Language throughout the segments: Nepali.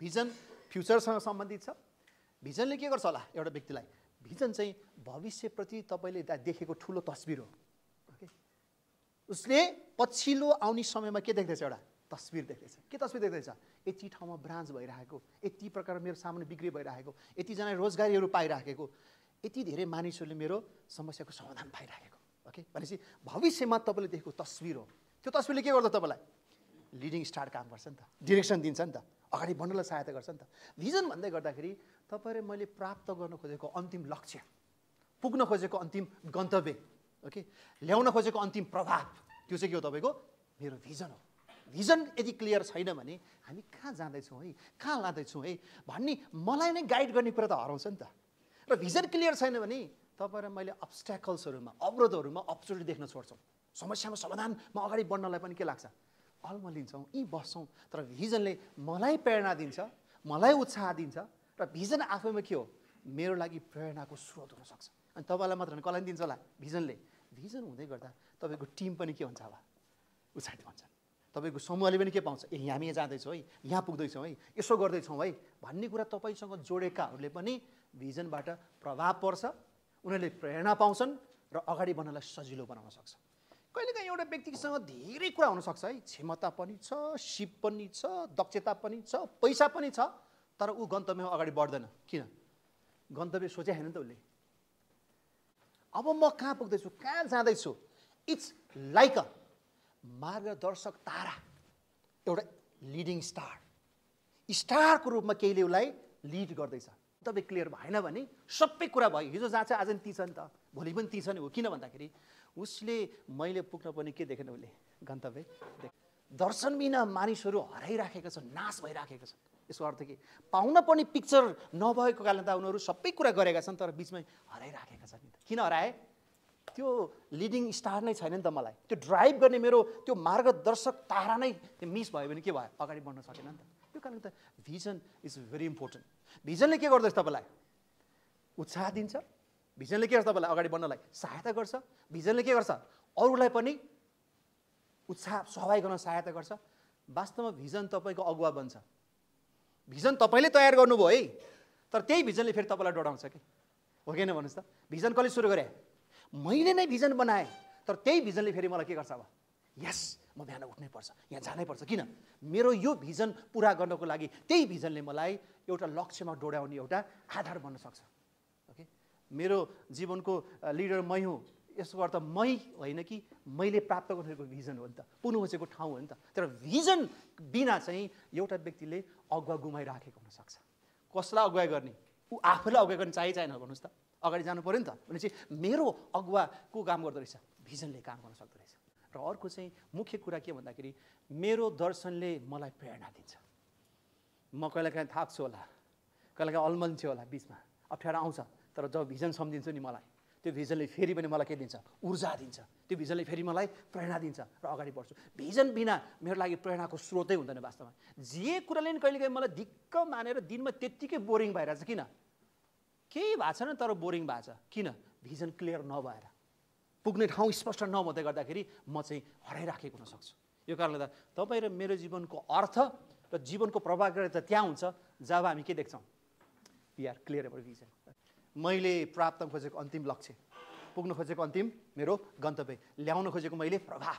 भिजन फ्युचरसँग सम्बन्धित छ। भिजनले के गर्छ होला एउटा व्यक्तिलाई? भिजन चाहिँ भविष्यप्रति तपाईँले देखेको ठुलो तस्बिर हो। ओके, उसले पछिल्लो आउने समयमा के देख्दैछ? एउटा तस्बिर देख्दैछ। के तस्बिर देख्दैछ? यति ठाउँमा ब्रान्च भइरहेको, यति प्रकार मेरो सामान्य बिक्री भइरहेको, यतिजना रोजगारीहरू पाइराखेको, यति धेरै मानिसहरूले मेरो समस्याको समाधान पाइराखेको। ओके, भनेपछि भविष्यमा तपाईँले देखेको तस्बिर हो। त्यो तस्बिरले के गर्छ? तपाईँलाई लिडिङ स्टार काम गर्छ नि त, डिरेक्सन दिन्छ नि त, अगाडि बढ्नलाई सहायता गर्छ नि त। भिजन भन्दै गर्दाखेरि तपाईँ र मैले प्राप्त गर्न खोजेको अन्तिम लक्ष्य, पुग्न खोजेको अन्तिम गन्तव्य, ओके, ल्याउन खोजेको अन्तिम प्रभाव, त्यो चाहिँ के हो? तपाईँको मेरो भिजन हो। भिजन यदि क्लियर छैन भने हामी कहाँ जाँदैछौँ है, कहाँ लाँदैछौँ है भन्ने मलाई नै गाइड गर्ने कुरा त हराउँछ नि त। र भिजन क्लियर छैन भने तपाईँ र मैले अब्स्ट्याकल्सहरूमा, अवरोधहरूमा अपर्च्युनिटी देख्न छोड्छौँ। समस्यामा समाधानमा अगाडि बढ्नलाई पनि के लाग्छ? अल्मलिन्छौँ, यहीँ बस्छौँ। तर भिजनले मलाई प्रेरणा दिन्छ, मलाई उत्साह दिन्छ। र भिजन आफैमा के हो? मेरो लागि प्रेरणाको स्रोत हुनसक्छ। अनि तपाईँलाई मात्र होइन, कसलाई दिन्छ होला? भिजनले। भिजन हुँदै गर्दा तपाईँको टिम पनि के हुन्छ होला? उत्साहित हुन्छ। तपाईँको समूहले पनि के पाउँछ? ए, हामी यहाँ जाँदैछौँ है, यहाँ पुग्दैछौँ है, यसो गर्दैछौँ है भन्ने कुरा तपाईँसँग जोडेकाहरूले पनि भिजनबाट प्रभाव पर्छ। उनीहरूले प्रेरणा पाउँछन् र अगाडि बढ्नलाई सजिलो बनाउन सक्छ। कहिलेकाहीँ एउटा व्यक्तिसँग धेरै कुरा हुनसक्छ है, क्षमता पनि छ, सिप पनि छ, दक्षता पनि छ, पैसा पनि छ, तर ऊ गन्तव्यमा अगाडि बढ्दैन। किन? गन्तव्य सोचे होइन नि त उसले। अब म कहाँ पुग्दैछु, कहाँ जाँदैछु? इट्स लाइक अ मार्गदर्शक तारा, एउटा लिडिङ स्टार। स्टारको रूपमा केहीले उसलाई लिड गर्दैछ। तपाईँ क्लियर भएन भने सबै कुरा भयो। हिजो जहाँ चाहिँ आज नि ती छ नि त, भोलि पनि ती छ नि हो। किन भन्दाखेरि उसले मैले पुग्न पनि के देखेन? उसले गन्तव्य देख। दर्शन बिना मानिसहरू हराइराखेका छन्, नाश भइराखेका छन्। यसको अर्थ के? पाउन पनि पिक्चर नभएको कारणले त उनीहरू सबै कुरा गरेका छन्, तर बिचमै हराइराखेका छन् नि त। किन हराए? त्यो लिडिङ स्टार नै छैन नि त मलाई। त्यो ड्राइभ गर्ने मेरो त्यो मार्गदर्शक तारा नै त्यो मिस भयो भने के भयो? अगाडि बढ्न सकेन नि त। त्यो कारणले त भिजन इज भेरी इम्पोर्टेन्ट। भिजनले के गर्दैछ? तपाईँलाई उत्साह दिन्छ। भिजनले के गर्छ? तपाईँलाई अगाडि बढ्नलाई सहायता गर्छ। भिजनले के गर्छ? अरूलाई पनि उत्साह सहभागी गर्न सहायता गर्छ। वास्तवमा भिजन तपाईँको अगुवा बन्छ। भिजन तपाईँले तयार गर्नुभयो है, तर त्यही भिजनले फेरि तपाईँलाई डढाउँछ कि हो कि होइन? भन्नुहोस् त। भिजन कसले सुरु गरे? मैले नै भिजन बनाएँ, तर त्यही भिजनले फेरि मलाई के गर्छ? अब यस, म बिहान उठ्नै पर्छ, यहाँ जानै पर्छ। किन? मेरो यो भिजन पुरा गर्नको लागि त्यही भिजनले मलाई एउटा लक्ष्यमा डोर्याउने एउटा आधार बन्न सक्छ। ओके, मेरो जीवनको लिडर मै हुँ, यसको अर्थ मै होइन कि मैले प्राप्त गरेको भिजन हो नि त, पुग्नु खोजेको ठाउँ हो नि त। तर भिजन बिना चाहिँ एउटा व्यक्तिले अगुवा गुमाइराखेको हुनसक्छ। कसलाई अगुवाई गर्ने? ऊ आफूलाई अगुवाई गर्ने चाहिँ छैन। भन्नुहोस् त, अगाडि जानु पऱ्यो नि त। भनेपछि मेरो अगुवा को काम गर्दो रहेछ? भिजनले काम गर्न सक्दो रहेछ। र अर्को चाहिँ मुख्य कुरा के भन्दाखेरि मेरो दर्शनले मलाई प्रेरणा दिन्छ। म कहिलेकाहीँ थाक्छु होला, कहिलेकाहीँ अल्मल्छु होला, बिचमा अप्ठ्यारो आउँछ, तर जब भिजन सम्झिन्छु नि मलाई, त्यो भिजनले फेरि पनि मलाई के दिन्छ? ऊर्जा दिन्छ। त्यो भिजनले फेरि मलाई प्रेरणा दिन्छ र अगाडि बढ्छु। भिजन बिना मेरो लागि प्रेरणाको स्रोतै हुँदैन वास्तवमा। जे कुराले नि कहिलेकाहीँ मलाई दिक्क मानेर दिनमा त्यत्तिकै बोरिङ भइरहेछ। किन? केही भएको छैन तर बोरिङ भएको छ। किन? भिजन क्लियर नभएर, पुग्ने ठाउँ स्पष्ट नहुँदै गर्दाखेरि म चाहिँ हराइराखेको हुनसक्छु। यो कारणले त तपाईँ र मेरो जीवनको अर्थ र जीवनको प्रभावकारिता त्यहाँ हुन्छ जब हामी के देख्छौँ? We are clear about vision. मैले प्राप्त खोजेको अन्तिम लक्ष्य, पुग्न खोजेको अन्तिम मेरो गन्तव्य, ल्याउन खोजेको मैले प्रभाव,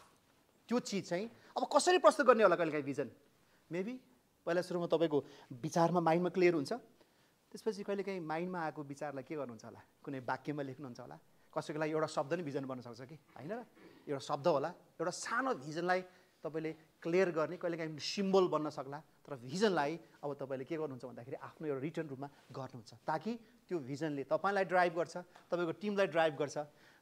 त्यो चिज चाहिँ अब कसरी प्रस्तुत गर्ने होला? कहिलेकाहीँ भिजन मेबी पहिला सुरुमा तपाईँको विचारमा माइन्डमा क्लियर हुन्छ, त्यसपछि कहिलेकाहीँ माइन्डमा आएको विचारलाई के गर्नुहुन्छ होला? कुनै वाक्यमा लेख्नुहुन्छ होला। कसैको लागि एउटा शब्द नै भिजन बन्न सक्छ कि होइन र? एउटा शब्द होला, एउटा सानो भिजनलाई तपाईँले क्लियर गर्ने, कहिलेकाहीँ सिम्बल बन्न सक्ला। तर भिजनलाई अब तपाईँले के गर्नुहुन्छ भन्दाखेरि आफ्नो एउटा रिटर्न रूपमा गर्नुहुन्छ, ताकि त्यो भिजनले तपाईँलाई ड्राइभ गर्छ, तपाईँको टिमलाई ड्राइभ गर्छ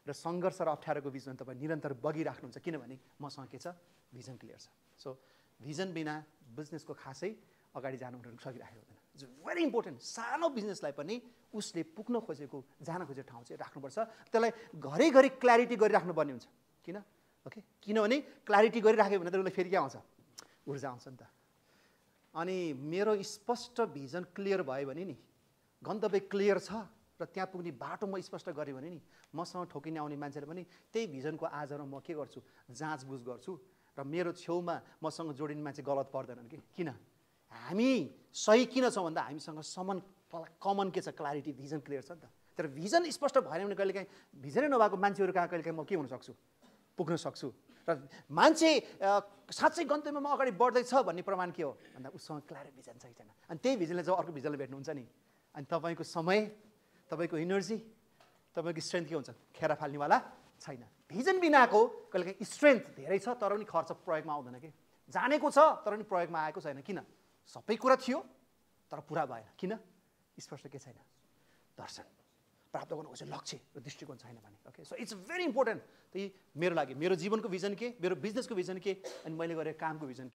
र सङ्घर्ष र अप्ठ्यारोको बिचमा तपाईँ निरन्तर बगिराख्नुहुन्छ। किनभने मसँग के छ? भिजन क्लियर छ। सो भिजन बिना बिजनेसको खासै अगाडि जानु सकिरहेको हुँदैन। It's very important. सानो बिजनेसलाई पनि उसले पुग्न खोजेको, जान खोजेको ठाउँ चाहिँ राख्नुपर्छ। त्यसलाई घरिघरि क्ल्यारिटी गरिराख्नुपर्ने हुन्छ। किन? ओके, किनभने क्ल्यारिटी गरिराख्यो भने त उसलाई फेरि के आउँछ? ऊर्जा आउँछ नि त। अनि मेरो स्पष्ट भिजन क्लियर भयो भने नि, गन्तव्य क्लियर छ र त्यहाँ पुग्ने बाटो म स्पष्ट गरेँ भने नि, मसँग ठोकिने आउने मान्छेले पनि त्यही भिजनको आधारमा म के गर्छु? जाँचबुझ गर्छु र मेरो छेउमा मसँग जोडिने मान्छे गलत पर्दैनन् कि। किन? हामी सही किन छौँ भन्दा हामीसँग कमन के छ, क्ल्यारिटी, भिजन क्लियर छ नि त। तर भिजन स्पष्ट भएन भने कहिलेकाहीँ भिजनै नभएको मान्छेहरू कहाँ कहिलेकाहीँ म के हुन सक्छु, पुग्न सक्छु। र मान्छे साँच्चै गन्तव्यमा अगाडि बढ्दैछ भन्ने प्रमाण के हो भन्दा उसँग क्लियर भिजन छैन। अनि त्यही भिजनले जब अर्को भिजनले भेट्नुहुन्छ नि, अनि तपाईँको समय, तपाईँको इनर्जी, तपाईँको स्ट्रेन्थ के हुन्छ, खेर फाल्नेवाला छैन। भिजन बिनाको कहिलेकाहीँ स्ट्रेन्थ धेरै छ तर पनि खर्च प्रयोगमा आउँदैन कि, जानेको छ तर पनि प्रयोगमा आएको छैन। किन? सबै कुरा थियो तर पुरा भएन। किन? स्पष्ट के छैन, दर्शन प्राप्त गर्नुको चाहिँ लक्ष्य र दृष्टिकोण छैन भने। Okay, so it's very important. त्यही मेरो लागि मेरो जीवनको भिजन के, मेरो बिजनेसको भिजन के, अनि मैले गरेको कामको भिजन